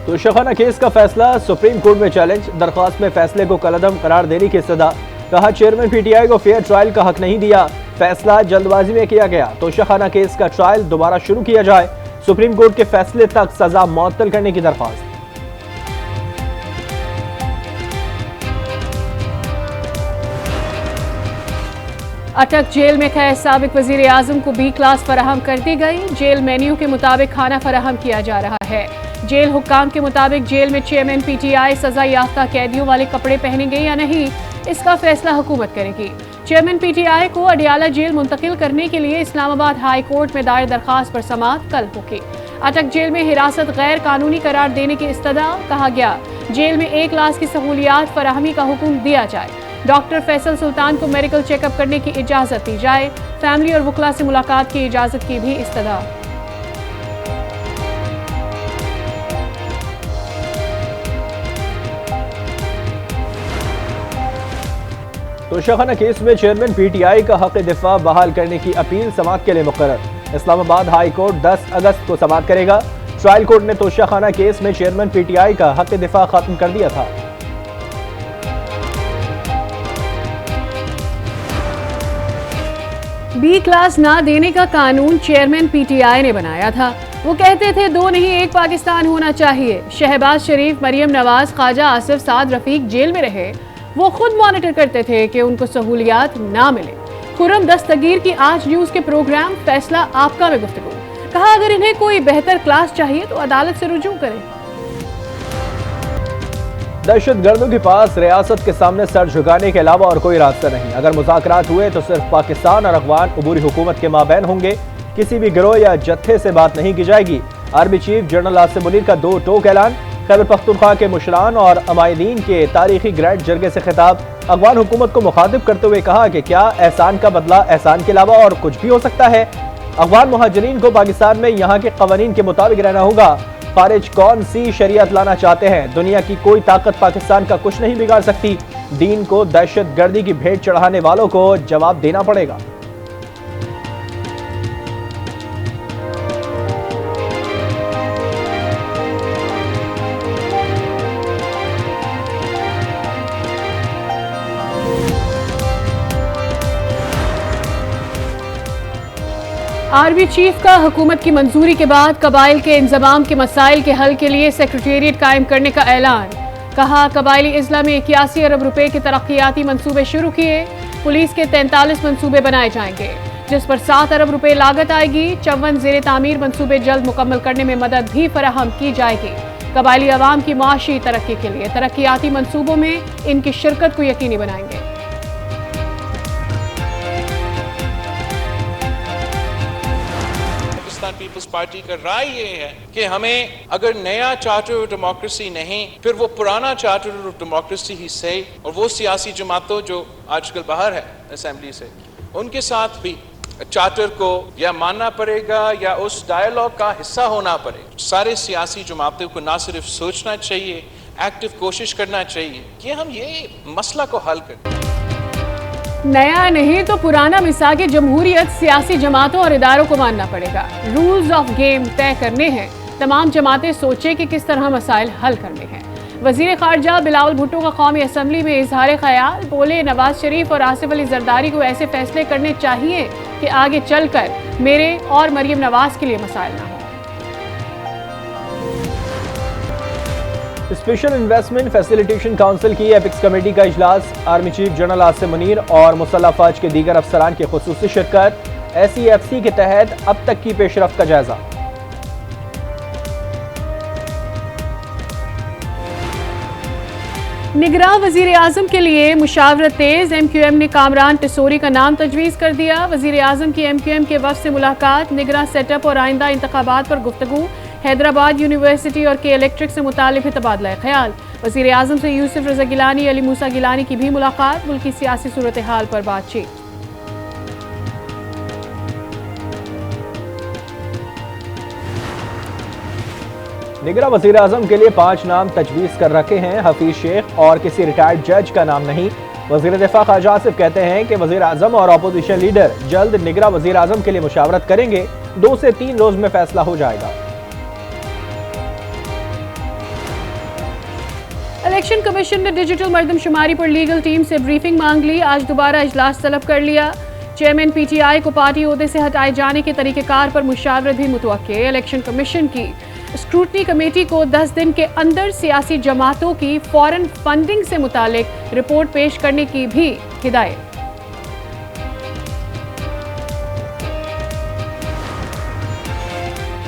Toshakhana case का फैसला supreme court में चैलेंज, दरख्वास्त में फैसले को कलअदम करार देने की इस्तदा। कहा चेयरमैन पीटीआई को फेयर ट्रायल का हक नहीं दिया, फैसला जल्दबाजी में किया गया। तोशाखाना केस का ट्रायल दोबारा शुरू किया जाए, सुप्रीम कोर्ट के फैसले तक सजा मुअत्तल करने की दरख्वास्त। अटक जेल में कैद साबिक वजीर आजम को बी क्लास फराहम कर दी गई। जेल मेन्यू के मुताबिक खाना फराहम किया जा रहा है। जेल हुक्काम के मुताबिक जेल में चेयरमैन पीटीआई सजा याफ्ता कैदियों वाले कपड़े पहनेंगे या नहीं, इसका फैसला हुकूमत करेगी। चेयरमैन पीटीआई को अडियाला जेल मुंतकिल करने के लिए इस्लामाबाद हाई कोर्ट में दायर दरखास्त पर समाअत कल होगी। अटक जेल में हिरासत गैर कानूनी करार देने की इस्तदा। कहा गया जेल में A क्लास की सहूलियात फराहमी का हुक्म दिया जाए। डॉक्टर फैसल सुल्तान को मेडिकल चेकअप करने की इजाजत दी जाए। फैमिली और वकला से मुलाकात की इजाजत की भी इस्तदा। तोशाखाना केस में चेयरमैन पीटीआई का हक दिफा बहाल करने की अपील समाअत के लिए मुकर्रर। इस्लामाबाद हाई कोर्ट 10 अगस्त को समाअत करेगा। ट्रायल कोर्ट ने तोशाखाना केस में चेयरमैन पीटीआई का हक दिफा खत्म कर दिया था। B क्लास ना देने का कानून चेयरमैन पीटीआई ने बनाया था। वो कहते थे 2 नहीं 1 पाकिस्तान होना चाहिए। शहबाज शरीफ, मरियम नवाज, ख्वाजा आसिफ, साद रफीक जेल में रहे। वो खुद मॉनिटर करते थे कि उनको सहूलियात ना मिले। खुर्रम दस्तगीर की आज न्यूज के प्रोग्राम फैसला आपका में गुफ्तगू। कहा अगर इन्हें कोई बेहतर क्लास चाहिए तो अदालत से रुजू करें। दहशतगर्दों के पास रियासत के सामने सर झुकाने के अलावा और कोई रास्ता नहीं। अगर मुज़ाकरात हुए तो सिर्फ पाकिस्तान और अफगान अबूरी हुकूमत के माबैन होंगे। किसी भी गिरोह या जत्थे से बात नहीं की जाएगी। Army chief general Asim Munir का 2 टोक ऐलान। खैबर पख्तूनख्वा के मुशरान और अमायदीन के तारीखी ग्रैंड जरगे से खिताब। अफगान हुकूमत को मुखातिब करते हुए कहा कि क्या एहसान का बदला एहसान के अलावा और कुछ भी हो सकता है। अफगान मुहाजिरीन को पाकिस्तान में यहाँ के कवानीन के मुताबिक रहना होगा। खारिज कौन सी शरीयत लाना चाहते हैं, दुनिया की कोई ताकत पाकिस्तान का कुछ नहीं बिगाड़ सकती। दीन को दहशतगर्दी की भेंट चढ़ाने वालों को जवाब देना पड़ेगा। आर्मी चीफ का हुकूमत की मंजूरी के बाद कबाइल के इंजमाम के मसाइल के हल के लिए सेक्रेटेरिएट कायम करने का ऐलान। कहा कबाइली इजला में 81 अरब रुपए के तरक्याती मंसूबे शुरू किए। पुलिस के 43 मंसूबे बनाए जाएंगे जिस पर 7 अरब रुपए लागत आएगी। 54 ज़ेर तामीर मंसूबे जल्द मुकम्मल करने में मदद भी फराहम की जाएगी। कबाइली अवाम की माशी तरक्की के लिए तरक्याती मंसूबों में इनकी शिरकत को यकीनी बनाएंगे। पीपल्स पार्टी का राय ये है कि हमें अगर नया चार्टर ऑफ डेमोक्रेसी नहीं फिर वो पुराना चार्टर ऑफ डेमोक्रेसी ही सही। और वो सियासी जमातों जो आजकल बाहर है असेंबली से, उनके साथ भी चार्टर को या मानना पड़ेगा या उस डायलॉग का हिस्सा होना पड़ेगा। सारे सियासी जमातों को ना सिर्फ सोचना चाहिए, एक्टिव कोशिश करना चाहिए कि हम ये मसला को हल करें। नया नहीं तो पुराना मिसाक जमहूरियत सियासी जमातों और इदारों को मानना पड़ेगा। रूल्स ऑफ गेम तय करने हैं। तमाम जमातें सोचे कि किस तरह मसाइल हल करने हैं। वजीर खारजा बिलावल भुट्टो का कौमी असम्बली में इजहार ख्याल। बोले नवाज शरीफ और आसिफ अली जरदारी को ऐसे फैसले करने चाहिए कि आगे चलकर मेरे और मरियम नवाज के लिए मसाइल ना हो। स्पेशल इन्वेस्टमेंट फैसिलिटेशन काउंसिल की एपिक्स कमेटी का इजलास। Army chief general Asim Munir और मुसल्लह फौज के दीगर अफसरान की खुसूसी शिरकत। SEFC के तहत अब तक की पेशरफ्त का जायजा। निगरान वजीर आजम के लिए मुशावरत तेज। MQM ने कामरान टिसोरी का नाम तजवीज़ कर दिया। वजीर आजम की MQM के वफ़द से मुलाकात। निगरान सेटअप और आइंदा इंतखाबात पर गुफ्तगू। हैदराबाद यूनिवर्सिटी और के इलेक्ट्रिक से मुतालिक तबादला ख्याल। वज़ीर आज़म से यूसुफ रज़ा गिलानी, अली मूसा गिलानी की भी मुलाकात। मुल्क की सियासी सूरत हाल पर बातचीत। निगरान वज़ीर आज़म के लिए 5 नाम तजवीज़ कर रखे हैं। हफीज शेख और किसी रिटायर्ड जज का नाम नहीं। वज़ीर दिफा ख्वाजा आसिफ कहते हैं कि वज़ीर आज़म और अपोजिशन लीडर जल्द निगरान वज़ीर आज़म के लिए मुशावरत करेंगे। 2 से 3 रोज में फैसला हो जाएगा। इलेक्शन कमीशन ने डिजिटल मर्दमशुमारी पर लीगल टीम से ब्रीफिंग मांग ली। आज दोबारा इजलास तलब कर लिया। चेयरमैन पीटीआई को पार्टी ओहदे से हटाए जाने के तरीकेकार पर मुशावरत भी मुतवक्के। इलेक्शन कमीशन की स्क्रूटनी कमेटी को 10 दिन के अंदर सियासी जमातों की फॉरेन फंडिंग से मुतालिक रिपोर्ट पेश करने की भी हिदायत।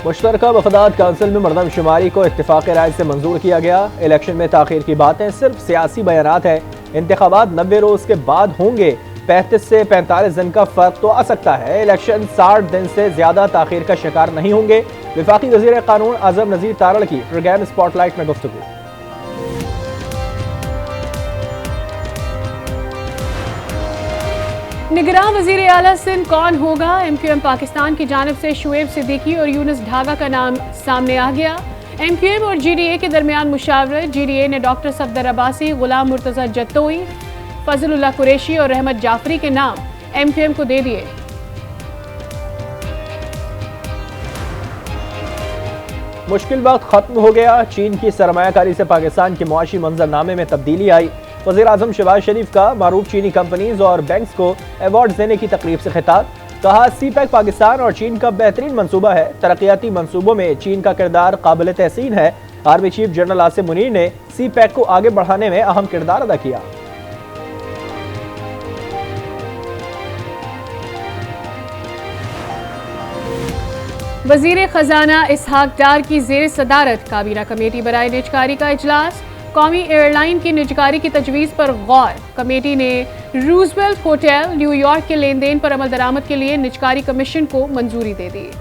मुश्तरका वफदात काउंसिल में मरदमशुमारी को इत्तेफाक राय से मंजूर किया गया। इलेक्शन में ताखीर की बातें सिर्फ सियासी बयानात है। इंतखाबात 90 रोज के बाद होंगे। 35 से 45 दिन का फर्क तो आ सकता है। इलेक्शन 60 दिन से ज्यादा ताखीर का शिकार नहीं होंगे। वफाकी वजीर कानून आजम नजीर तारड़ की प्रोग्राम स्पॉटलाइट में गुफ्तगू। निगरान वजीर आला सिंध कौन होगा? MQM पाकिस्तान की जानिब से शुएब सिद्दीकी और यूनुस ढागा का नाम सामने आ गया। MQM और GDA के दरमियान मुशावरत। GDA ने डॉक्टर सफदर अब्बासी, गुलाम मुर्तजा जत्तोई, फजलुल्लाह कुरैशी और रहमत जाफरी के नाम MQM को दे दिए। मुश्किल वक्त खत्म हो गया। चीन की सरमायाकारी से पाकिस्तान के मुआशी मंजरनामे में तब्दीली आई। वज़ीर आज़म शहबाज शरीफ का मारूफ चीनी कंपनीज और बैंक्स को अवार्ड देने की तकरीब से खिताब। कहा CPEC पाकिस्तान और चीन का बेहतरीन मंसूबा है। तरक्याती मंसूबों में चीन का किरदार काबिल तहसीन है। Army chief general Asim Munir ने CPEC को आगे बढ़ाने में अहम किरदार अदा किया। वजीर खजाना इसहाक डार की जेर सदारत काबीना कमेटी बराए निजकारी का इजलास। कौमी एयरलाइन की निजकारी की तजवीज़ पर गौर। कमेटी ने रूजवेल्ट होटल न्यूयॉर्क के लेन देन पर अमल दरामद के लिए निजकारी कमीशन को मंजूरी दे दी।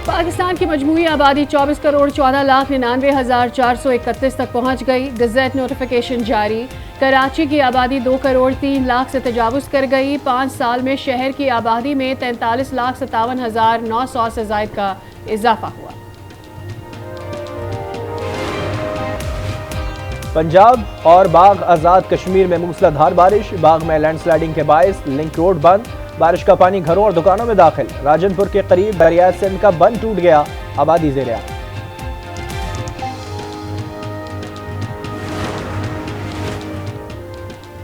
पाकिस्तान की मजमूई आबादी 24 करोड़ 14,99,431 तक पहुंच गई। गज़ेट नोटिफिकेशन जारी। कराची की आबादी 2 करोड़ 3 लाख से तजावुज़ कर गई। 5 साल में शहर की आबादी में 43,57,900 से ज़ायद का इजाफा हुआ। पंजाब और बाग आज़ाद कश्मीर में मूसलाधार बारिश। बाग में लैंडस्लाइडिंग के बायस लिंक रोड बंद। बारिश का पानी घरों और दुकानों में दाखिल। राजनपुर के करीब दरिया सिंध का बंद टूट गया। आबादी ज़ेर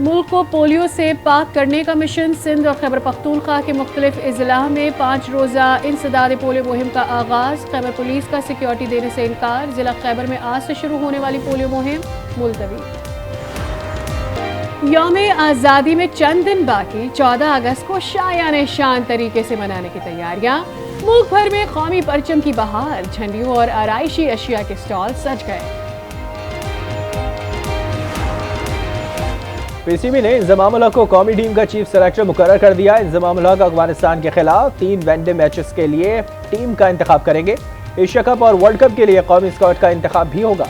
मुल्क को पोलियो से पाक करने का मिशन। सिंध और खैबर पख्तूनख्वा के मुख्तलिफ अजला में 5 रोज़ा इंसदाद पोलियो मुहिम का आगाज़। खैबर पुलिस का सिक्योरिटी देने से इनकार। जिला खैबर में आज से शुरू होने वाली पोलियो मुहिम मुलतवी। यौम आज़ादी में चंद दिन बाकी। 14 अगस्त को शायाने शान तरीके से मनाने की तैयारियां। मुल्क भर में कौमी परचम की बहार। झंडियों और आराइशी अशिया के स्टॉल सज गए। PCB ने इंजमाम को कौमी टीम का चीफ सेलेक्टर मुकर्रर कर दिया। इंजमाम अफगानिस्तान के खिलाफ 3 वनडे मैचेस के लिए टीम का इंतखाब करेंगे। एशिया कप और वर्ल्ड कप के लिए कौमी स्क्वाड का इंतखाब भी होगा।